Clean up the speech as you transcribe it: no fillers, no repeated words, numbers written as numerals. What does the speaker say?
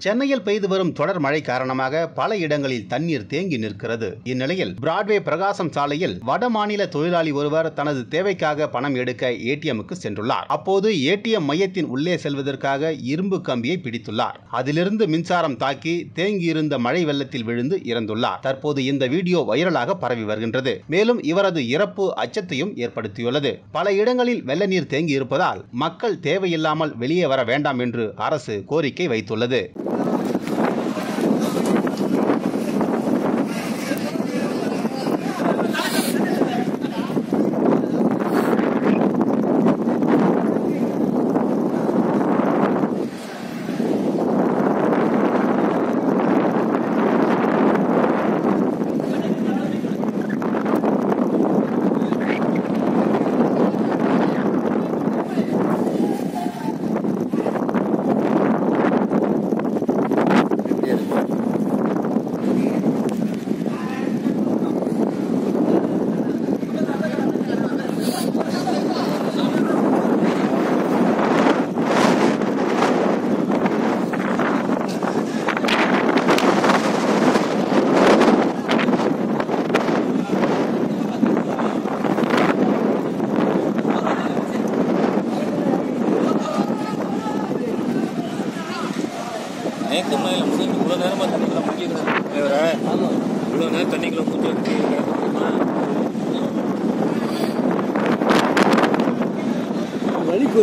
சென்னையில் பெய்து வரும் தொடர் மழை காரணமாக பல இடங்களில் தண்ணீர் தேங்கி நிற்கிறது. இந்நிலையில் பிராட்வே பிரகாசம் சாலையில் வட மாநில தொழிலாளி ஒருவர் தனது தேவைக்காக பணம் எடுக்க ஏடிஎம்முக்கு சென்றுள்ளார். அப்போது ஏடிஎம் மையத்தின் உள்ளே செல்வதற்காக இரும்பு கம்பியை பிடித்துள்ளார். அதிலிருந்து மின்சாரம் தாக்கி தேங்கியிருந்த மழை வெள்ளத்தில் விழுந்து இறந்துள்ளார். தற்போது இந்த வீடியோ வைரலாக பரவி வருகின்றது. மேலும் இவரது இறப்பு அச்சத்தையும் ஏற்படுத்தியுள்ளது. பல இடங்களில் வெள்ள நீர் தேங்கி இருப்பதால் மக்கள் தேவையில்லாமல் வெளியே வர வேண்டாம் என்று அரசு கோரிக்கை வைத்துள்ளது. இவ்வளோ நேரமாக தண்ணிக்குள்ள முக்கிய இவ்வளோ நேரம் தண்ணிக்குள்ள மூச்சு வலிக்கு